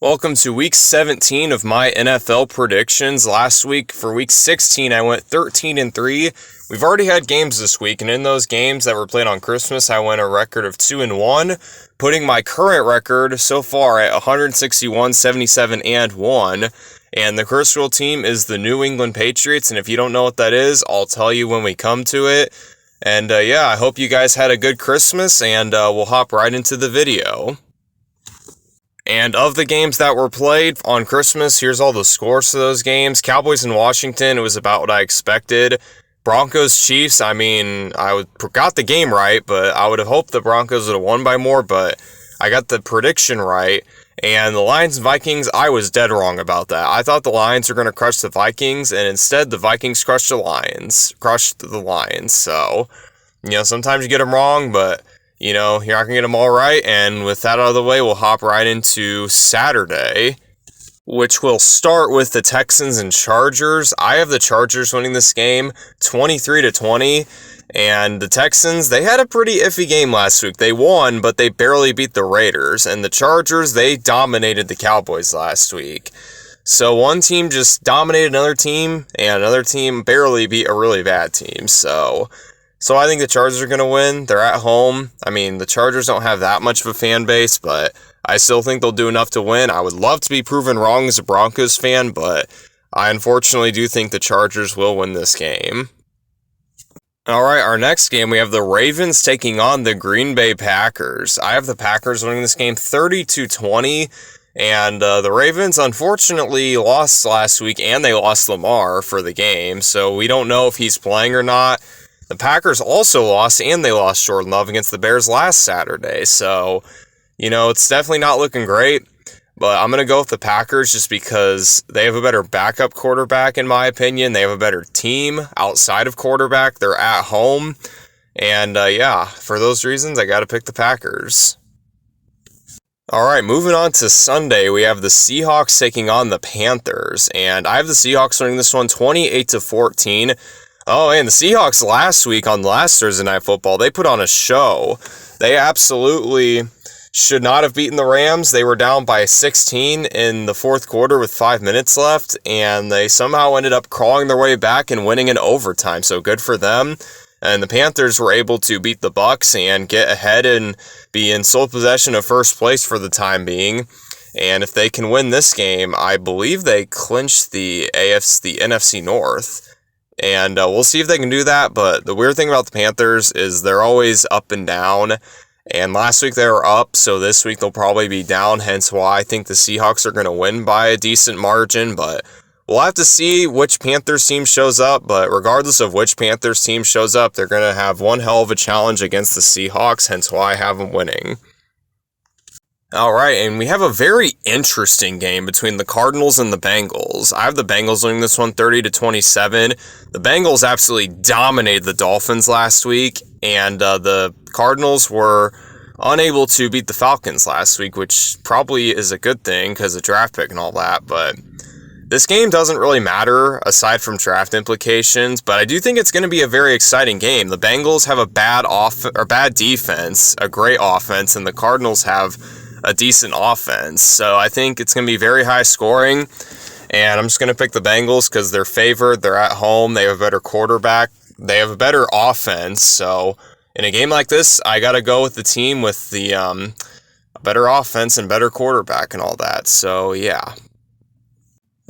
Welcome to week 17 of my NFL predictions. Last week for week 16, I went 13-3. We've already had games this week, and in those games that were played on Christmas, I went a record of 2-1, putting my current record so far at 161, 77, and 1. And the crucial team is the New England Patriots, and if you don't know what that is, I'll tell you when we come to it. And I hope you guys had a good Christmas, and we'll hop right into the video. And of the games that were played on Christmas, here's all the scores to those games. Cowboys in Washington, it was about what I expected. Broncos Chiefs, I got the game right, but I would have hoped the Broncos would have won by more, but I got the prediction right. And the Lions and Vikings, I was dead wrong about that. I thought the Lions were going to crush the Vikings, and instead the Vikings crushed the Lions. So, sometimes you get them wrong, but you're not going to get them all right. And with that out of the way, we'll hop right into Saturday, which will start with the Texans and Chargers. I have the Chargers winning this game 23-20. And the Texans, they had a pretty iffy game last week. They won, but they barely beat the Raiders. And the Chargers, they dominated the Cowboys last week. So one team just dominated another team, and another team barely beat a really bad team. So I think the Chargers are going to win. They're at home. The Chargers don't have that much of a fan base, but I still think they'll do enough to win. I would love to be proven wrong as a Broncos fan, but I unfortunately do think the Chargers will win this game. Alright, our next game, we have the Ravens taking on the Green Bay Packers. I have the Packers winning this game 30-20, and the Ravens unfortunately lost last week, and they lost Lamar for the game, so we don't know if he's playing or not. The Packers also lost, and they lost Jordan Love against the Bears last Saturday, so, it's definitely not looking great. But I'm going to go with the Packers just because they have a better backup quarterback, in my opinion. They have a better team outside of quarterback. They're at home. And, for those reasons, I got to pick the Packers. All right, moving on to Sunday, we have the Seahawks taking on the Panthers. And I have the Seahawks winning this one 28-14. Oh, and the Seahawks last week on last Thursday Night Football, they put on a show. They absolutely should not have beaten the Rams. They were down by 16 in the fourth quarter with 5 minutes left, and they somehow ended up crawling their way back and winning in overtime, so good for them. And the Panthers were able to beat the Bucs and get ahead and be in sole possession of first place for the time being. And if they can win this game, I believe they clinch the NFC North. And we'll see if they can do that, but the weird thing about the Panthers is they're always up and down. And last week they were up, so this week they'll probably be down, hence why I think the Seahawks are going to win by a decent margin, but we'll have to see which Panthers team shows up, but regardless of which Panthers team shows up, they're going to have one hell of a challenge against the Seahawks, hence why I have them winning. Alright, and we have a very interesting game between the Cardinals and the Bengals. I have the Bengals winning this one 30-27. The Bengals absolutely dominated the Dolphins last week, and the Cardinals were unable to beat the Falcons last week, which probably is a good thing because of draft pick and all that, but this game doesn't really matter aside from draft implications, but I do think it's going to be a very exciting game. The Bengals have a bad defense, a great offense, and the Cardinals have a decent offense. So I think it's going to be very high scoring, and I'm just going to pick the Bengals because they're favored, they're at home, they have a better quarterback, they have a better offense. So in a game like this, I got to go with the team with the better offense and better quarterback and all that. So yeah.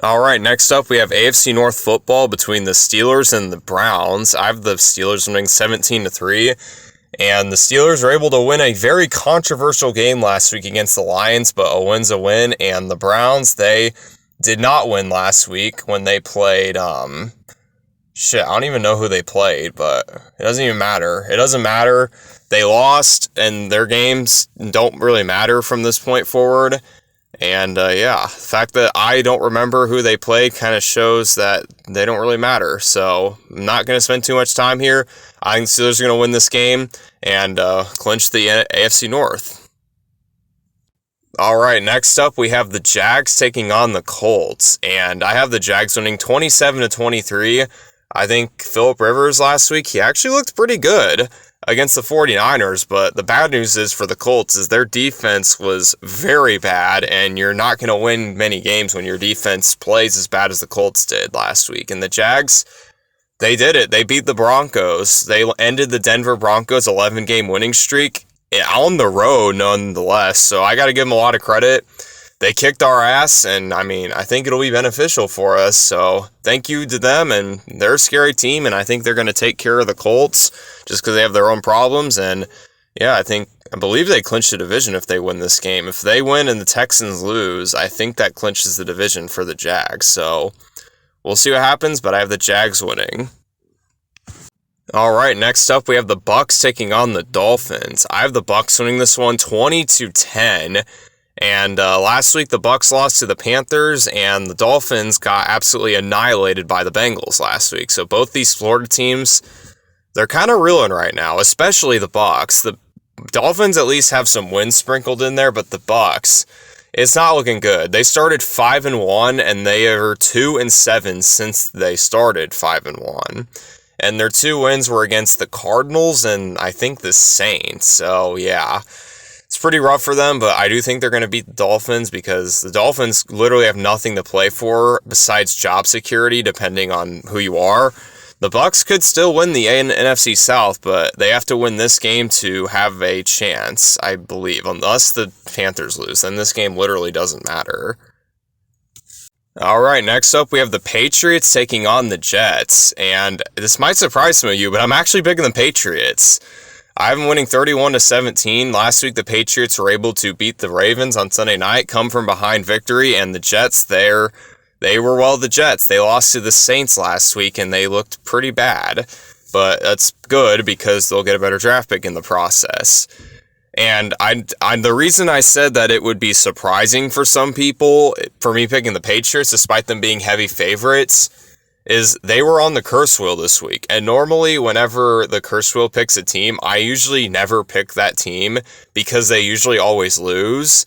Alright, next up we have AFC North football between the Steelers and the Browns. I have the Steelers winning 17-3. And the Steelers were able to win a very controversial game last week against the Lions, but a win's a win. And the Browns, they did not win last week when they played, I don't even know who they played, but it doesn't even matter. It doesn't matter. They lost, and their games don't really matter from this point forward. And, the fact that I don't remember who they played kind of shows that they don't really matter. So I'm not going to spend too much time here. I think the Steelers are going to win this game and clinch the AFC North. All right, next up we have the Jags taking on the Colts. And I have the Jags winning 27-23. I think Phillip Rivers last week, he actually looked pretty good. against the 49ers, but the bad news is for the Colts is their defense was very bad, and you're not going to win many games when your defense plays as bad as the Colts did last week. And the Jags, they did it. They beat the Broncos. They ended the Denver Broncos 11-game winning streak on the road nonetheless, so I got to give them a lot of credit. They kicked our ass, and I think it'll be beneficial for us, so thank you to them, and they're a scary team, and I think they're going to take care of the Colts just because they have their own problems, and yeah, I believe they clinch the division if they win this game. If they win and the Texans lose, I think that clinches the division for the Jags, so we'll see what happens, but I have the Jags winning. All right, next up we have the Bucs taking on the Dolphins. I have the Bucs winning this one 20-10. And last week, the Bucs lost to the Panthers, and the Dolphins got absolutely annihilated by the Bengals last week. So both these Florida teams, they're kind of reeling right now, especially the Bucs. The Dolphins at least have some wins sprinkled in there, but the Bucs, it's not looking good. They started 5-1, and they are 2-7 since they started 5-1. And their 2 wins were against the Cardinals and I think the Saints. So yeah. It's pretty rough for them, but I do think they're going to beat the Dolphins because the Dolphins literally have nothing to play for besides job security, depending on who you are. The Bucs could still win the NFC South, but they have to win this game to have a chance, I believe, unless the Panthers lose. Then this game literally doesn't matter. All right, next up we have the Patriots taking on the Jets, and this might surprise some of you, but I'm actually picking the Patriots. I have them winning 31-17. Last week, the Patriots were able to beat the Ravens on Sunday night, come from behind victory, and the Jets, they were the Jets. They lost to the Saints last week, and they looked pretty bad, but that's good because they'll get a better draft pick in the process. And the reason I said that it would be surprising for some people, for me picking the Patriots, despite them being heavy favorites, is they were on the curse wheel this week. And normally whenever the curse wheel picks a team, I usually never pick that team because they usually always lose.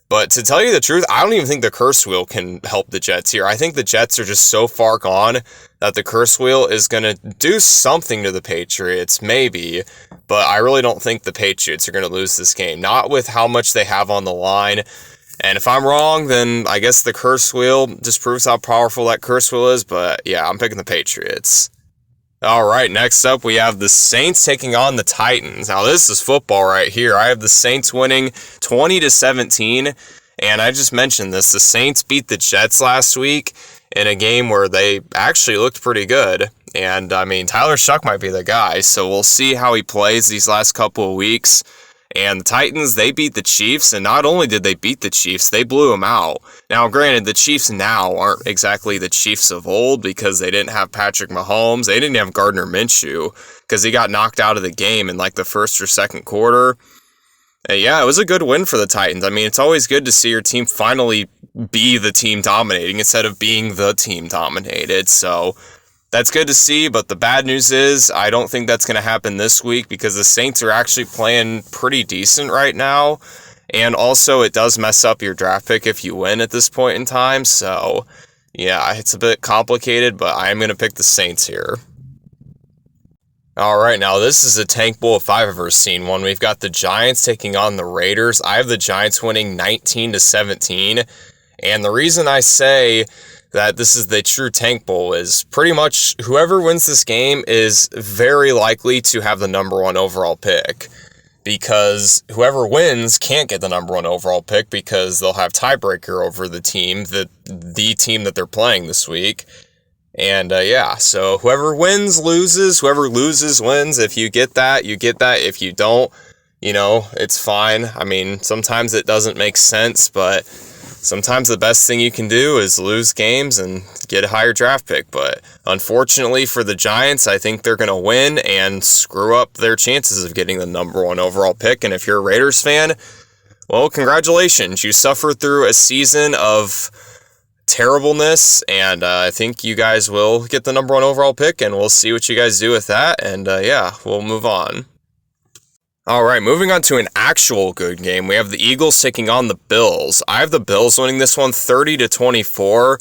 But to tell you the truth, I don't even think the curse wheel can help the Jets here. I think the Jets are just so far gone that the curse wheel is going to do something to the Patriots, maybe. But I really don't think the Patriots are going to lose this game. Not with how much they have on the line. And if I'm wrong, then I guess the curse wheel just proves how powerful that curse wheel is. But yeah, I'm picking the Patriots. All right, next up we have the Saints taking on the Titans. Now this is football right here. I have the Saints winning 20-17. And I just mentioned this. The Saints beat the Jets last week in a game where they actually looked pretty good. And Tyler Shuck might be the guy. So we'll see how he plays these last couple of weeks. And the Titans, they beat the Chiefs, and not only did they beat the Chiefs, they blew them out. Now, granted, the Chiefs now aren't exactly the Chiefs of old because they didn't have Patrick Mahomes. They didn't have Gardner Minshew because he got knocked out of the game in like the first or second quarter. And yeah, it was a good win for the Titans. It's always good to see your team finally be the team dominating instead of being the team dominated. So that's good to see, but the bad news is I don't think that's going to happen this week because the Saints are actually playing pretty decent right now, and also it does mess up your draft pick if you win at this point in time, so yeah, it's a bit complicated, but I am going to pick the Saints here. All right, now this is a tank bowl if I've ever seen one. We've got the Giants taking on the Raiders. I have the Giants winning 19-17, and the reason I say that this is the true tank bowl is pretty much whoever wins this game is very likely to have the number 1 overall pick because whoever wins can't get the number 1 overall pick because they'll have tiebreaker over the team, the team that they're playing this week. And so whoever wins loses, whoever loses wins. If you get that, you get that. If you don't, it's fine. Sometimes it doesn't make sense, but sometimes the best thing you can do is lose games and get a higher draft pick. But unfortunately for the Giants, I think they're going to win and screw up their chances of getting the number 1 overall pick. And if you're a Raiders fan, well, congratulations. You suffered through a season of terribleness, and I think you guys will get the number 1 overall pick, and we'll see what you guys do with that. And we'll move on. All right, moving on to an actual good game. We have the Eagles taking on the Bills. I have the Bills winning this one 30-24.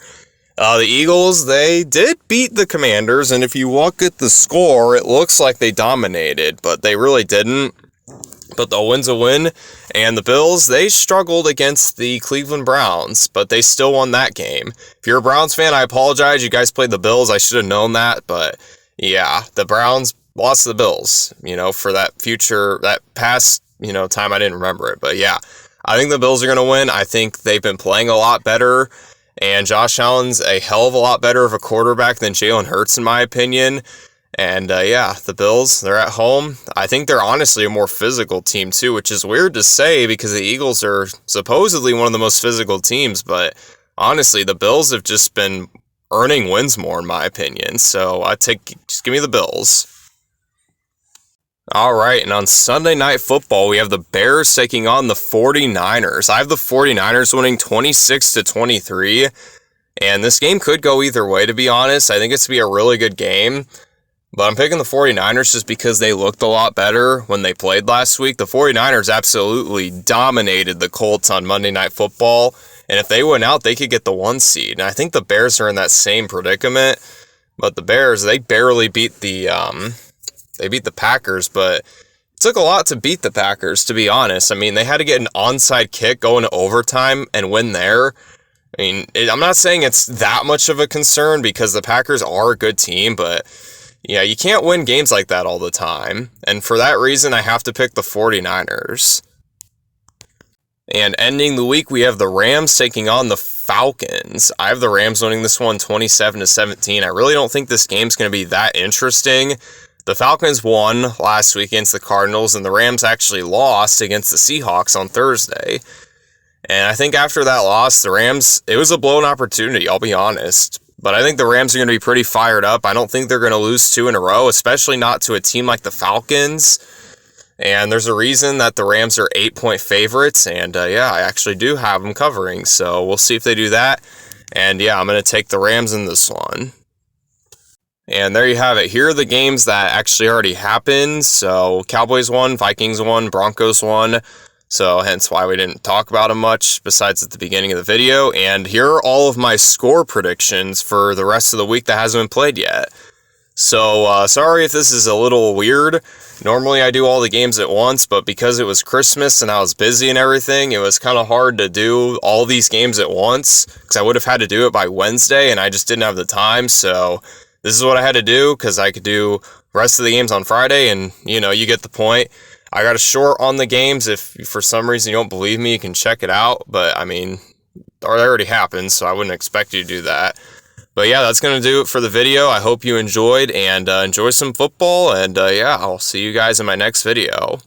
The Eagles, they did beat the Commanders, and if you look at the score, it looks like they dominated, but they really didn't. But the win's a win, and the Bills, they struggled against the Cleveland Browns, but they still won that game. If you're a Browns fan, I apologize. You guys played the Bills. I should have known that, but yeah, the Browns lost to the Bills, for that past, time I didn't remember it. But yeah, I think the Bills are going to win. I think they've been playing a lot better, and Josh Allen's a hell of a lot better of a quarterback than Jalen Hurts, in my opinion. And yeah, the Bills, they're at home. I think they're honestly a more physical team too, which is weird to say because the Eagles are supposedly one of the most physical teams, but honestly, the Bills have just been earning wins more, in my opinion. So just give me the Bills. All right, and on Sunday Night Football, we have the Bears taking on the 49ers. I have the 49ers winning 26-23, and this game could go either way, to be honest. I think it's going to be a really good game. But I'm picking the 49ers just because they looked a lot better when they played last week. The 49ers absolutely dominated the Colts on Monday Night Football. And if they went out, they could get the 1 seed. And I think the Bears are in that same predicament. But the Bears, they barely beat the Packers. But it took a lot to beat the Packers, to be honest. I mean, they had to get an onside kick, go into overtime, and win there. I mean, I'm not saying it's that much of a concern because the Packers are a good team, but yeah, you can't win games like that all the time. And for that reason, I have to pick the 49ers. And ending the week, we have the Rams taking on the Falcons. I have the Rams winning this one 27-17. I really don't think this game's going to be that interesting. The Falcons won last week against the Cardinals, and the Rams actually lost against the Seahawks on Thursday. And I think after that loss, the Rams, it was a blown opportunity, I'll be honest. But I think the Rams are going to be pretty fired up. I don't think they're going to lose 2 in a row, especially not to a team like the Falcons. And there's a reason that the Rams are 8-point favorites. And yeah, I actually do have them covering. So we'll see if they do that. And yeah, I'm going to take the Rams in this one. And there you have it. Here are the games that actually already happened. So Cowboys won, Vikings won, Broncos won. So hence why we didn't talk about them much besides at the beginning of the video. And here are all of my score predictions for the rest of the week that hasn't been played yet. So sorry if this is a little weird. Normally I do all the games at once, but because it was Christmas and I was busy and everything, it was kind of hard to do all these games at once because I would have had to do it by Wednesday and I just didn't have the time. So this is what I had to do because I could do the rest of the games on Friday and, you get the point. I got a short on the games. If for some reason you don't believe me, you can check it out. But, I mean, it already happened, so I wouldn't expect you to do that. But, yeah, that's going to do it for the video. I hope you enjoyed and enjoy some football. And, yeah, I'll see you guys in my next video.